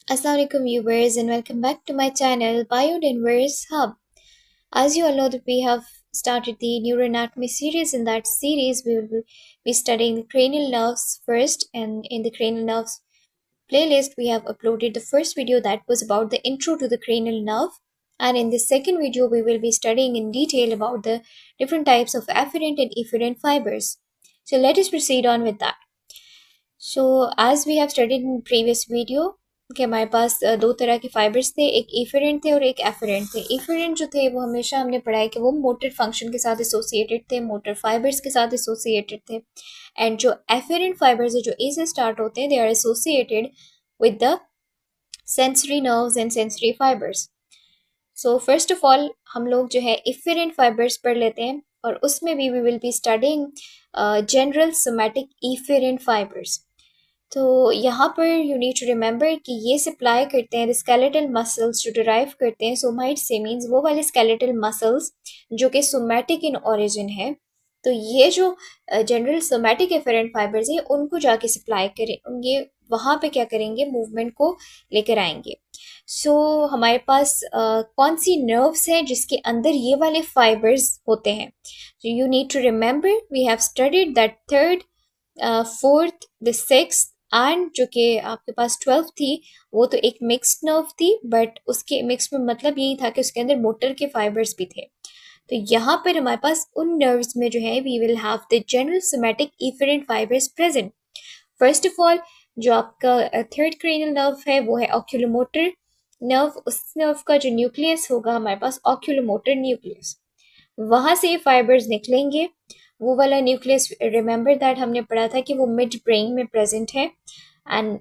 Assalamualaikum viewers and welcome back to my channel Biodiverse Hub. As you all know that we have started the neuroanatomy series. In that series we will be studying the cranial nerves first, and in the cranial nerves playlist we have uploaded the first video that was about the intro to the cranial nerve, and in the second video we will be studying in detail about the different types of afferent and efferent fibers. So let us proceed on with that. So as we have studied in previous video कि हमारे पास दो तरह के fibres थे, एक efferent थे और एक एफरेंट थे। इफेरेंट जो थे वो हमेशा हमने पढ़ा है कि वो मोटर फंक्शन के साथ एसोसिएटेड थे, मोटर फाइबर्स के साथ एसोसिएटेड थे। एंड जो एफरेंट फाइबर्स है जो ए से स्टार्ट होते हैं, they are associated with the sensory nerves and sensory fibres. So first of all हम लोग जो है इफेरेंट फाइबर्स पढ़ लेते हैं, और उसमें भी we will be studying general somatic efferent fibres. तो यहाँ पर यू नीड टू रिमेंबर कि ये सप्लाई करते हैं स्केलेटल मसल्स जो डिराइव करते हैं सोमाइट से, मीन्स वो वाले स्केलेटल मसल्स जो कि सोमैटिक इन ओरिजिन है। तो ये जो जनरल सोमैटिक एफरेंट फाइबर्स हैं उनको जाके सप्लाई करें, ये वहाँ पे क्या करेंगे, मूवमेंट को लेकर आएंगे। सो हमारे पास कौन सी नर्व्स हैं जिसके अंदर ये वाले फाइबर्स होते हैं। So you need to remember we have studied that third, fourth, the sixth and जो कि आपके पास 12 थी वो तो एक मिक्स्ड नर्व थी, बट उसके मिक्स में मतलब यही था कि उसके अंदर मोटर के फाइबर्स भी थे। तो यहाँ पर हमारे पास उन नर्व्स में जो है we will have the general somatic efferent fibres present. First of all जो आपका थर्ड क्रेनियल नर्व है वो है ऑक्यूलोमोटर नर्व। उस नर्व का जो न्यूक्लियस होगा हमारे पास ऑक्यूलोमोटर न्यूक्लियस, वहां से ये फाइबर्स निकलेंगे। वो वाला न्यूक्लियस रिमेंबर दैट हमने पढ़ा था कि वो मिड ब्रेन में प्रेजेंट है, and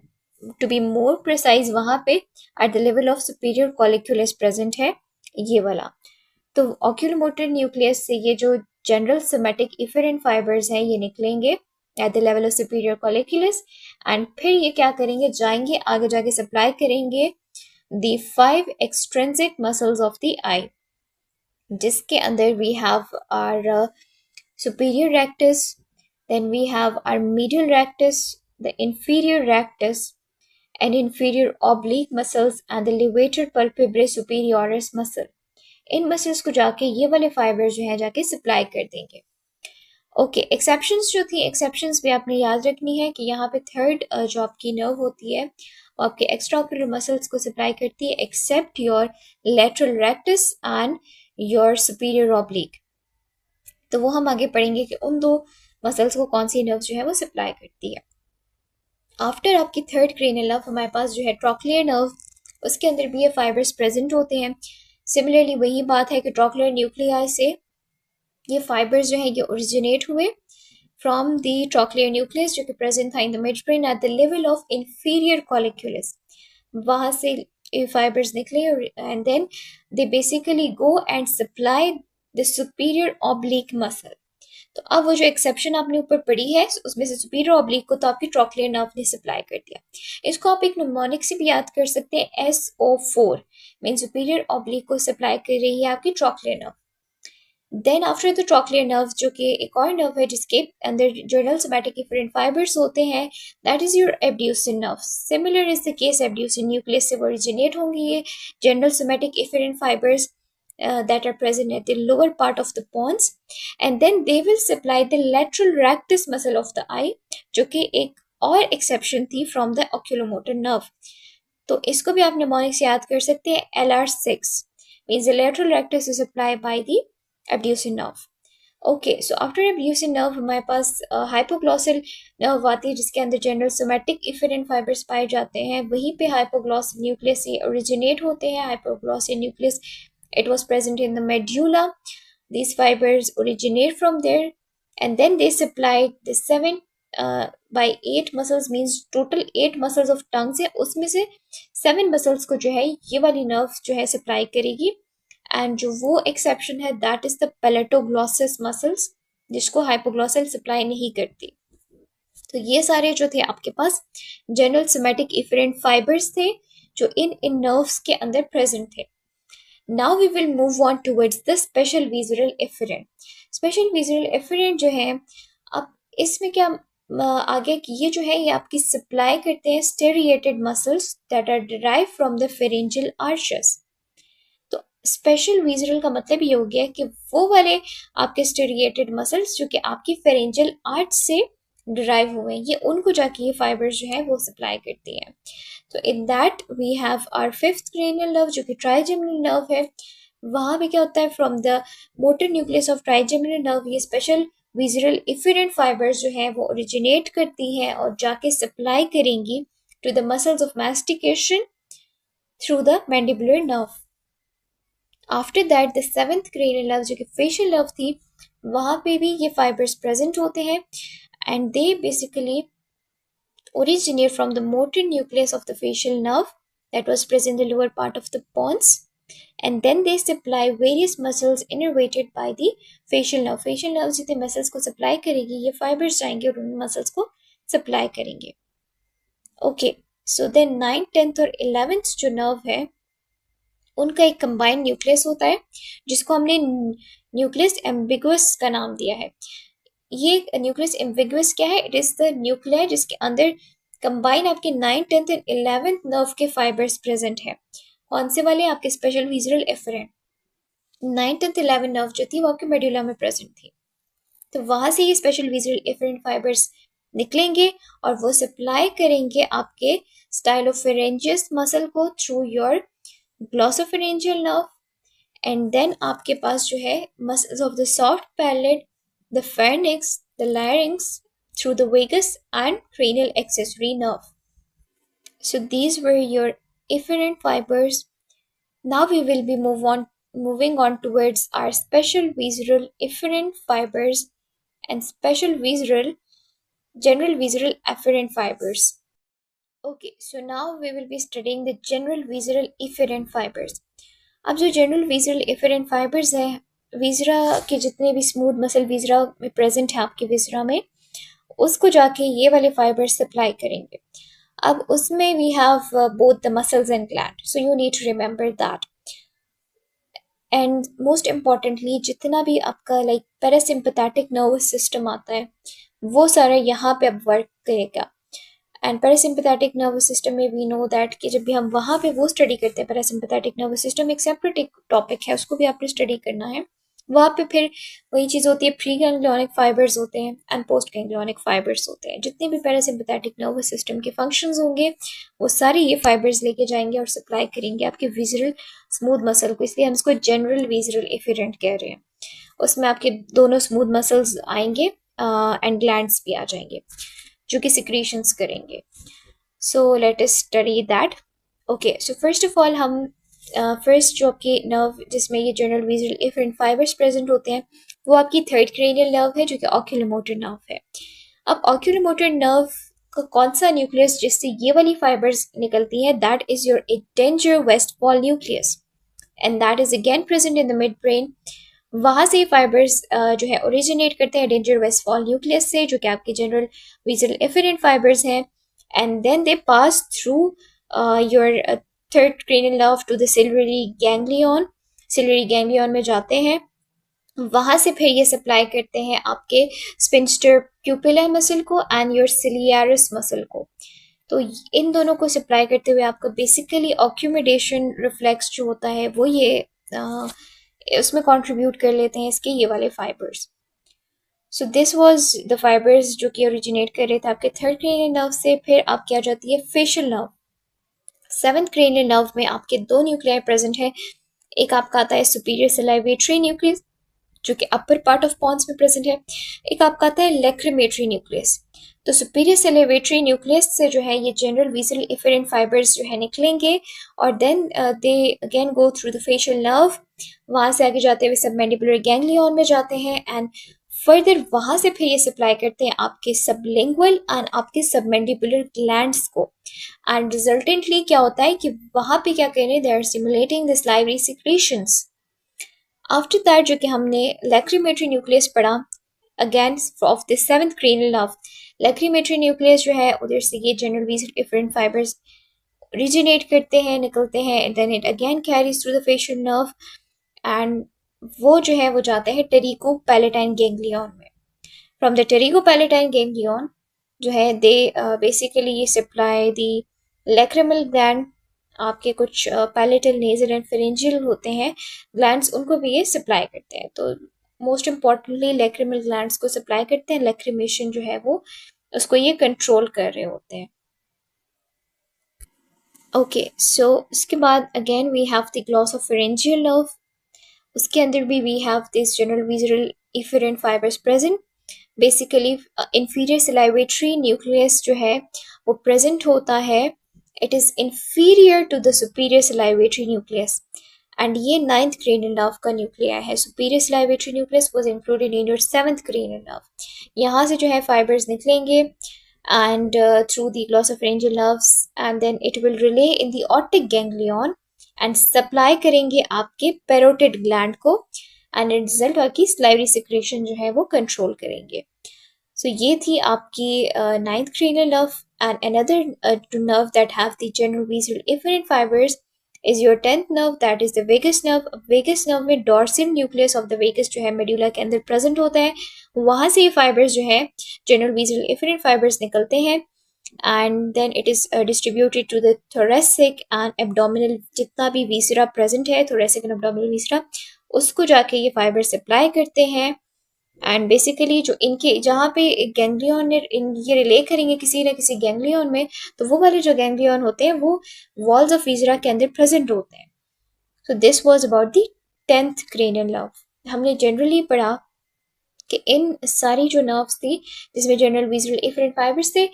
to be more precise वहां पे at the level of superior colliculus present है ये वाला। तो ऑक्यूलोमोटर न्यूक्लियस से ये जो जनरल सोमैटिक इफरेंट फाइबर्स हैं ये निकलेंगे at the level of superior colliculus, and फिर ये क्या करेंगे, जाएंगे आगे जाके सप्लाई करेंगे the 5 extrinsic muscles of the eye, जिसके अंदर we have our superior rectus, then we have our medial rectus, the inferior rectus and inferior oblique muscles and the levator palpebrae superioris muscle। In muscles को जाके ये वाले fibre जो हैं जाके supply कर देंगे। ओके, एक्सेप्शंस जो थी, एक्सेप्शंस भी आपने याद रखनी है कि यहाँ पे थर्ड जो आपकी नर्व होती है वो आपके एक्स्ट्राओक्युलर मसल्स को सप्लाई करती है, except your lateral rectus and your superior oblique. तो वो हम आगे पढ़ेंगे कि उन दो मसल्स को कौन सी नर्व जो है वो सप्लाई करती है। आफ्टर आपकी थर्ड क्रेनियल नर्व हमारे पास जो है ट्रॉक्लियर नर्व, उसके अंदर भी ये फाइबर्स प्रेजेंट होते हैं। सिमिलरली वही बात है कि ट्रॉक्लियर न्यूक्लियाई से ये फाइबर्स जो है ये ओरिजिनेट हुए फ्रॉम द ट्रॉक्लियर न्यूक्लियस जो कि प्रेजेंट था in the mid brain at the level of inferior colliculus. वहां से फाइबर्स निकले and then they basically go and supply the superior oblique muscle. तो अब वो जो एक्सेप्शन आपने ऊपर पढ़ी है उसमें से सुपीरियर ऑब्लिक को तो आपकी ट्रॉक्लियर नर्व ने सप्लाई कर दिया। इसको आप एक निमोनिक से भी याद कर सकते हैं, SO4 मीन सुपीरियर ऑब्लिक को सप्लाई कर रही है आपकी trochlear nerve. Then after the trochlear nerve जो कि एक और नर्व है जिसके अंदर जनरल सोमैटिक इफरेंट फाइबर्स होते हैं, that is your abducens nerve. Similar is the case, abducens nucleus से वो ओरिजिनेट होंगे ये general somatic efferent fibres that are present at the lower part of the pons, and then they will supply the lateral rectus muscle of the eye जो कि एक और exception थी from the oculomotor nerve। तो इसको भी आप mnemonic से याद कर सकते हैं, LR6 means the lateral rectus is supplied by the abducens nerve। Okay, so after abducens nerve हमारे पास हाइपोग्लॉसल नर्व आती है जिसके अंदर जनरल सोमैटिक इफरेंट फाइबर्स पाए जाते हैं। वहीं पे हाइपोग्लॉसल न्यूक्लियस से ओरिजिनेट होते हैं। Hypoglossal nucleus, it was present in the medulla. These fibers originate from there, and then they supplied the 7 by 8 muscles, means total 8 muscles of tongue से उसमें से 7 muscles को जो है ये वाली nerve जो है सप्लाई करेगी। एंड जो वो एक्सेप्शन है that is the palatoglossus muscles जिसको हाइपोग्लॉसल सप्लाई नहीं करती। तो ये सारे जो थे आपके पास जनरल सोमैटिक इफरेंट फाइबर्स थे जो इन नर्व्स के अंदर प्रेजेंट थे। Now we will move on towards the special visceral efferent। Special visceral efferent जो है, अब इसमें क्या आगे कि ये जो है ये आपकी सप्लाई करते हैं striated muscles that are derive from the pharyngeal arches. तो स्पेशल विजरल का मतलब ये हो गया कि वो वाले आपके स्टेरिएटेड मसल्स जो कि आपकी फेरेंजियल आर्च से डिराइव हुए हैं, ये उनको जाके ये फाइबर्स जो है वो सप्लाई करती हैं। तो in that we have our fifth cranial nerve जो कि ट्राइजेमिनल नर्व है। वहाँ पे क्या होता है, from the motor nucleus of trigeminal nerve ये स्पेशल विजरल इफेरेंट फाइबर्स जो है वो ओरिजिनेट करती हैं और जाके सप्लाई करेंगी to the muscles of mastication through the mandibular nerve. After that the seventh cranial nerve जो कि फेशियल नर्व थी, वहाँ पे भी ये फाइबर्स प्रेजेंट होते हैं and they basically originate from the motor nucleus of the facial nerve that was present in the lower part of the pons, and then they supply various muscles innervated by the facial nerve. Facial nerve जितने muscles को supply करेगी, ये fibers जाएंगे और उन muscles को supply करेंगे। Okay, so then 9th 10th और 11th जो nerve है उनका एक कंबाइंड न्यूक्लियस होता है जिसको हमने न्यूक्लियस एम्बिगुअस का नाम दिया है। ये न्यूक्लियस एम्बिगुअस क्या है? इट इज द न्यूक्लियर जिसके अंदर कंबाइन आपके 9th 10th and 11th nerve के फाइबर्स प्रेजेंट है। कौन से वाले? आपके special visceral efferent. 9th 10th 11th nerve जो थी वो आपके मेडुला में प्रेजेंट थी, तो वहां से ये स्पेशल विजरल एफरेंट फाइबर्स निकलेंगे और वो सप्लाई करेंगे आपके स्टाइलोफेरेंजियस मसल को through your glossopharyngeal nerve. And then आपके पास जो है muscles of the soft palate, the pharynx, the larynx, through the vagus and cranial accessory nerve. So these were your efferent fibers. Now we will be moving on towards our special visceral efferent fibers and special visceral general visceral afferent fibers. Okay, so now we will be studying the general visceral efferent fibers. अब जो general visceral efferent fibres है, विजरा के जितने भी smooth muscle विजरा में present है आपके विजरा में, उसको जाके ये वाले फाइबर्स सप्लाई करेंगे। अब उसमें we have both the muscles and gland, so you need to remember that. And most importantly जितना भी आपका लाइक पैरासिम्पैथेटिक नर्वस सिस्टम आता है वो सारा यहाँ पे अब वर्क करेगा। एंड पैरासिम्पैथेटिक नर्वस सिस्टम में वी नो दैट कि जब भी हम वहाँ पे वो स्टडी करते हैं, पैरासिम्पैथेटिक नर्वस सिस्टम एक सेपरेट एक टॉपिक है, उसको भी आपने स्टडी करना है। वहाँ पे फिर वही चीज़ होती है, प्री गैंग्लियोनिक फाइबर्स होते हैं एंड पोस्ट गैंग्लियोनिक फाइबर्स होते हैं। जितने भी पैरासिम्पैथेटिक नर्वस सिस्टम के फंक्शंस होंगे वो सारे ये फाइबर्स लेके जाएंगे और सप्लाई करेंगे आपके विजरल स्मूथ मसल को, इसलिए हम इसको जनरल विजरल एफरेंट कह रहे हैं। उसमें आपके दोनों स्मूथ मसल्स आएंगे एंड ग्लैंड्स भी आ जाएंगे जो कि सिक्रीशंस करेंगे। So let us study that. Okay, so first of all हम फर्स्ट जो आपकी नर्व जिसमें ये general visceral efferent fibres present होते हैं वो आपकी थर्ड क्रेनियल नर्व है जो कि ऑक्यूलोमोटर नर्व है। अब ऑक्यूलोमोटर नर्व का कौन सा न्यूक्लियस जिससे ये वाली फाइबर्स निकलती हैं, that is your Edinger Westphal nucleus and that is again present in the mid brain. वहाँ से फाइबर्स जो है ओरिजिनेट करते हैं डेंजर वेस्टफॉल न्यूक्लियस से जो कि आपके जनरल विजरल एफरेंट फाइबर्स हैं, and then they pass through your third cranial nerve to the ciliary ganglion. Ciliary ganglion में जाते हैं, वहाँ से फिर ये सप्लाई करते हैं आपके स्पिंस्टर प्यूपिला मसल को एंड योर सिलियरिस मसल को। तो इन दोनों को सप्लाई करते हुए आपका बेसिकली ऑक्यूमिडेशन रिफ्लेक्स जो होता है वो ये उसमें कंट्रीब्यूट कर लेते हैं इसके ये वाले fibres. So this was the fibres जो कि ओरिजिनेट कर रहे थे आपके थर्ड क्रेनियल नर्व से। फिर आपकी आ जाती है facial nerve. Seventh cranial nerve में आपके दो न्यूक्लियर प्रेजेंट है। एक आपका आता है सुपीरियर सलाइवेटरी न्यूक्लियस जो कि अपर पार्ट ऑफ पॉन्स में प्रेजेंट है। एक आपका आता है लैक्रिमेटरी न्यूक्लियस। तो सुपीरियर सलाइवेटरी न्यूक्लियस से जो है ये जनरल विजरल एफरेंट फाइबर्स जो है निकलेंगे और then they again go through the facial nerve. वहाँ से आगे जाते हुए सब मैंडिबुलर गैंग्लियन में जाते हैं एंड फर्दर वहाँ से फिर ये सप्लाई करते हैं आपके सबलिंगुअल एंड आपके सबमैंडिबुलर ग्लैंड्स को। एंड रिजल्टेंटली क्या होता है कि वहाँ पे क्या कर रहे हैं, they are stimulating the salivary secretions. After that जो कि हमने लैक्रिमेटरी न्यूक्लियस पढ़ा again of the seventh cranial nerve. Lacrimatory nucleus जो है उधर से ये general visceral efferent fibers originate करते हैं, निकलते हैं, then it again carries through the facial nerve and वो जो है वो जाते हैं टेरिको पैलेटाइन गैंग्लियन में। From the pterygopalatine ganglion जो है दे बेसिकली ये सप्लाई दी लैक्रिमल ग्लैंड, आपके कुछ पैलेटल, नेजल एंड फेरेंजियल होते हैं ग्लैंड्स, उनको भी ये सप्लाई करते हैं। तो मोस्ट इम्पॉर्टेंटली लैक्रिमल ग्लैंड्स को सप्लाई करते हैं, लैक्रिमेशन जो है वो उसको ये कंट्रोल कर रहे होते हैं। ओके, सो उसके बाद again we have the glossopharyngeal nerve. उसके अंदर भी we have this general visual efferent fibers present. Basically inferior salivatory nucleus जो है वो प्रेजेंट होता है, it is inferior to the superior salivatory nucleus, and ये 9th cranial nerve का न्यूक्लिया है। Superior salivatory nucleus was included in your 7th cranial nerve। यहाँ से जो है फाइबर्स निकलेंगे and through the glossopharyngeal nerves, and then it will relay in the otic ganglion and supply करेंगे आपके parotid gland को, and in result आपकी salivary secretion जो है वो control करेंगे। So ये थी आपकी 9th cranial nerve, and another nerve that have the general visual efferent fibers is your 10th nerve, that is the vagus nerve। vagus nerve में dorsal nucleus of the vagus जो है medulla के अंदर present होता है, वहाँ से ये fibers जो है general visual efferent fibers निकलते हैं, and then it is distributed to the thoracic and abdominal, जितना भी viscera present है thoracic and abdominal viscera, उसको जाके ये fibers supply करते हैं। एंड बेसिकली जो इनके जहाँ पे गैंग्लियन ये रिले करेंगे किसी न किसी गैंग्लियन में, तो वो वाले जो गैंग्लियन होते हैं वो वॉल्स ऑफ विजरा के अंदर प्रेजेंट होते हैं। सो this was about the 10th cranial nerve। हमने जनरली पढ़ा कि इन सारी जो नर्व्स थी जिसमें जनरल विजुअल इफरेंट फाइबर्स थे,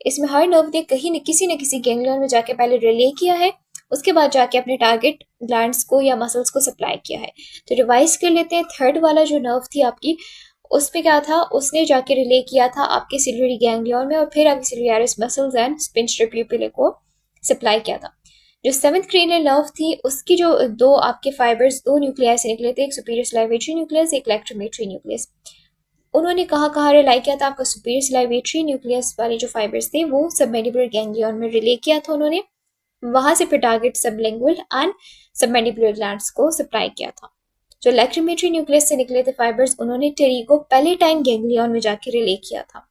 इसमें हर नर्व ने कहीं न किसी गैंग्लियन में जाके पहले रिले किया है, उसके बाद जाके अपने टारगेट ग्लैंड्स को या मसल्स को सप्लाई किया है। तो रिवाइज कर लेते हैं, थर्ड वाला जो नर्व थी आपकी, उसमें क्या था, उसने जाके रिले किया था आपके सिल्वरी गैंग्लियन में और फिर आपके सिल्वियारिस मसल्स एंड स्पिंस्टर प्यूपिले को सप्लाई किया था। जो 7th cranial nerve थी उसकी जो दो आपके फाइबर्स दो न्यूक्लियाई से निकले थे, एक सुपीरियर सलाइवेटरी न्यूक्लियस, एक लैक्रिमेटरी न्यूक्लियस। उन्होंने कहाँ रिलाई किया था, आपका सुपीरियर सलाइवेटरी न्यूक्लियस वाले जो फाइबर्स थे वो सबमैंडिबुलर गैंग्लियन में रिले किया था उन्होंने, वहां से फिर target sublingual and submandibular glands को सप्लाई किया था। जो लैक्रिमेटरी न्यूक्लियस से निकले थे फाइबर्स, उन्होंने टेरिगो पैलेटाइन गैंग्लियन में जाके रिले किया था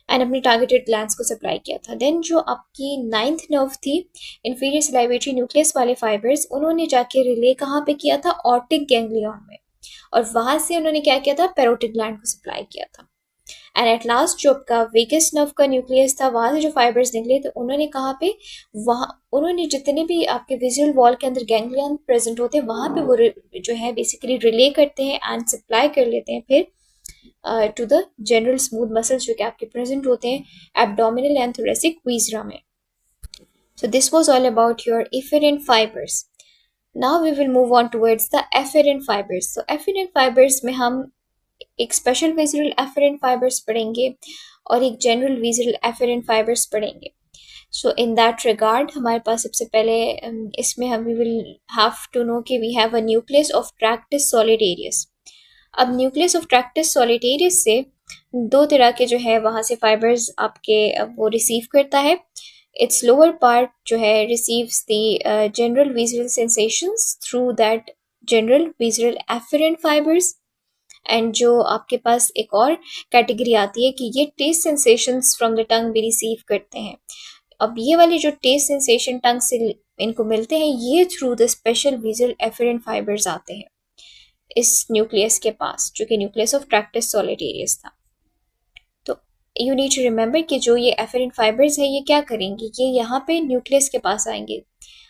एंड अपने टारगेटेड ग्लैंड्स को सप्लाई किया था। देन जो आपकी 9th नर्व थी, इंफीरियर सलाइवेटरी न्यूक्लियस वाले फाइबर्स, उन्होंने जाके रिले कहाँ पे किया था, ऑटिक गैंग्लियन में, और वहां से उन्होंने क्या किया था, पैरोटिड ग्लैंड को सप्लाई किया था। एंड एट लास्ट जो आपका वेगस नर्व का न्यूक्लियस था, वहां से जो फाइबर्स निकले तो उन्होंने कहाँ पे, वहां उन्होंने जितने भी आपके विजुअल वॉल के अंदर गैंग्लियन प्रेजेंट होते हैं वहां पे वो जो है बेसिकली रिले करते हैं एंड सप्लाई कर लेते हैं फिर to the general smooth muscles जो कि आपके प्रेजेंट होते हैं एब्डोमिनल एंड थोरेसिक वीजरा में। So this was all about your efferent fibers. Now we will move on towards the afferent fibers. So afferent fibers में हम एक स्पेशल विजुअल एफरेंट फाइबर्स पढ़ेंगे और एक जनरल विजुअल एफरेंट फाइबर्स पढ़ेंगे। सो in that regard हमारे पास सबसे पहले इसमें हम we will have to know कि we have a nucleus of tractus solitarius. अब न्यूक्लियस ऑफ ट्रैक्टिस सॉलिडेरियस से दो तरह के जो है वहाँ से फाइबर्स आपके वो रिसीव करता है। इट्स लोअर पार्ट जो है receives the general visual sensations through that general visual afferent fibres, and जो आपके पास एक और कैटेगरी आती है कि ये taste sensations from the tongue भी रिसीव करते हैं। अब ये वाले जो टेस्ट सेंसेशन टंग से इनको मिलते हैं, ये through the special visual afferent fibres आते हैं इस न्यूक्लियस के पास, जो कि न्यूक्लियस ऑफ ट्रैक्टिस सॉलिडेरियस था। तो यू नीड टू रिमेंबर कि जो ये एफरेंट फाइबर्स है ये क्या करेंगे, ये यहाँ पे न्यूक्लियस के पास आएंगे,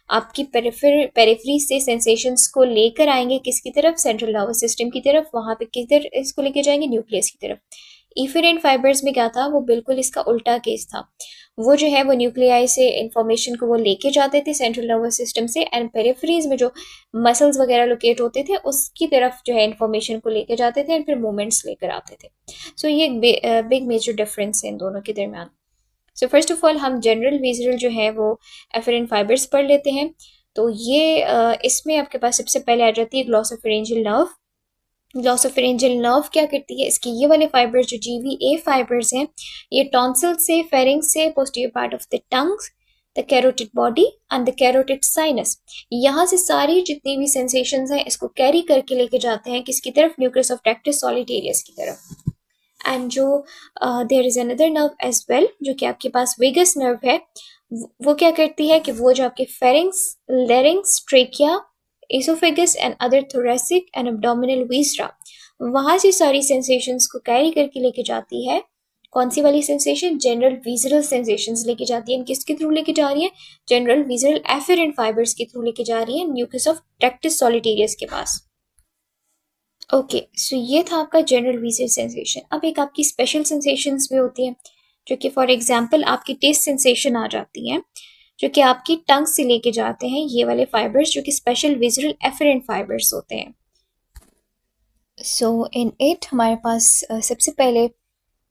आपकी पेरिफेरी से सेंसेशंस को लेकर आएंगे किसकी तरफ, सेंट्रल नर्वस सिस्टम की तरफ, वहां पे किधर इसको लेके जाएंगे, न्यूक्लियस की तरफ। इफेरेंट फाइबर्स में क्या था, वो बिल्कुल इसका उल्टा केस था। वो जो है वो न्यूक्लियाई से इंफॉर्मेशन को वो लेके जाते थे सेंट्रल नर्वस सिस्टम से, एंड पेरिफेरीज में जो मसल्स वगैरह लोकेट होते थे उसकी तरफ जो है इंफॉर्मेशन को लेके जाते थे एंड फिर मूवमेंट्स लेकर आते थे। सो ये एक बिग मेजर डिफरेंस है इन दोनों के दरमियान। सो फर्स्ट ऑफ ऑल हम जनरल विजुअल जो है वो एफरेंट फाइबर्स पढ़ लेते हैं। तो ये इसमें आपके पास सबसे पहले आ जाती है ग्लॉसोफेरेंजियल नर्व। ग्लॉसोफेरेंजियल नर्व क्या करती है, इसके ये वाले फाइबर्स जो GVA फाइबर्स हैं, ये टॉन्सिल से, फेरिंग्स से, posterior part of the tongue, the carotid body and the carotid sinus, यहाँ से सारी जितनी भी सेंसेशंस हैं इसको कैरी करके लेके जाते हैं किसकी तरफ, न्यूक्लियस ऑफ ट्रैक्टिस सॉलिडेरियस की तरफ। एंड जो there is another nerve as well जो कि आपके पास वेगस नर्व है, वो क्या करती है कि वो जो आपके pharynx, larynx, trachea, oesophagus and other thoracic and abdominal viscera, वहां से सारी सेंसेशंस को कैरी करके लेके जाती है। कौन सी वाली सेंसेशन? जनरल विजरल सेंसेशंस लेके जाती है। किसके थ्रू लेके जा रही है? जनरल विजरल एफेरेंट फाइबर्स के थ्रू लेके जा रही है न्यूक्लियस ऑफ ट्रैक्टिस सॉलिटेरियस के पास। ओके, सो ये था आपका जनरल विजरल सेंसेशन। अब एक आपकी स्पेशल सेंसेशंस भी होती है जो कि फॉर एग्जांपल आपकी टेस्ट सेंसेशन आ जाती है, जो कि आपकी टंग से लेके जाते हैं ये वाले फाइबर्स जो कि स्पेशल विजरल एफरेंट फाइबर्स होते हैं। सो इन इट हमारे पास सबसे पहले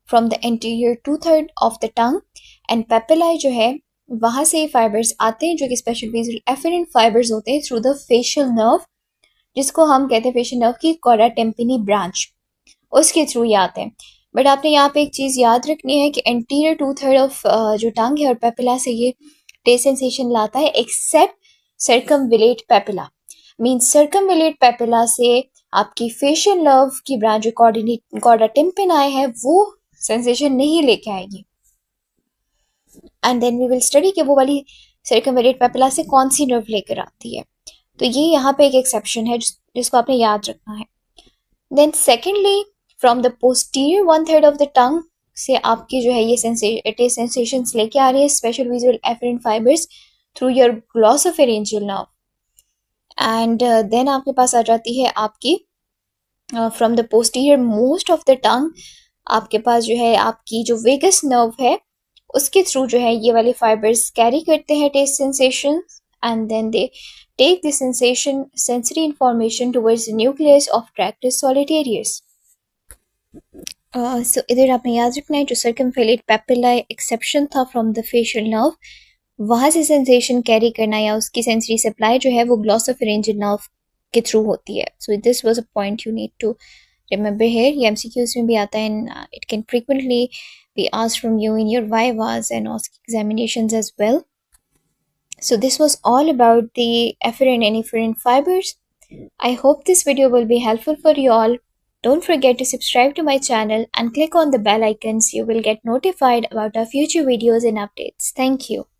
from the anterior 2/3 of the tongue and papillae जो है वहां से फाइबर्स आते हैं जो कि स्पेशल विजरल एफरेंट फाइबर्स होते हैं थ्रू द फेशियल नर्व, जिसको हम कहते हैं फेशियल नर्व की कॉडा टेम्पिनी ब्रांच, उसके थ्रू ये आते हैं। बट आपने यहाँ पे एक चीज़ याद रखनी है कि एंटीरियर 2/3 ऑफ जो टंग है और पेपिला से ये टेस्ट सेंसेशन लाता है, except circumvallate papilla. Means circumvallate papilla से आपकी फेशियल नर्व की ब्रांच जो कॉर्डा टिम्पेनाई है वो सेंसेशन नहीं लेके आएगी। And then we will study कि वो वाली सर्कमविलेट पेपिला से कौन सी नर्व लेकर आती है। तो ये यहाँ पे एक एक्सेप्शन है जिसको आपने याद रखना है। Then secondly from the posterior 1/3 of the tongue से आपकी जो है ये टेस्ट सेंसेशंस लेके आ रही है special visual afferent fibres through your glossopharyngeal nerve. And then आपके पास आ जाती है आपकी from the posterior most of the tongue, आपके पास जो है आपकी जो वेगस नर्व है उसके थ्रू जो है ये वाले फाइबर्स कैरी करते हैं taste sensation, and then they take the sensation sensory information towards the nucleus of tractus solitarius. So इधर आपने याद रखना है जो सर्कमफेलेट पेपिला एक्सेप्शन था फ्रॉम द फेशियल नर्व, वहाँ से सेंसेशन कैरी करना या उसकी सेंसरी सप्लाई जो है वो ग्लॉसोफेरेंजियल नर्व के थ्रू होती है। So this was a point you need to remember here. ये एमसीक्यूज में भी आता है and it can frequently be asked from you in your vivas and OSCE examinations as well. So this was all about the efferent and efferent fibers. I hope this video will be helpful for you all. Don't forget to subscribe to my channel and click on the bell icon so you will get notified about our future videos and updates. Thank you.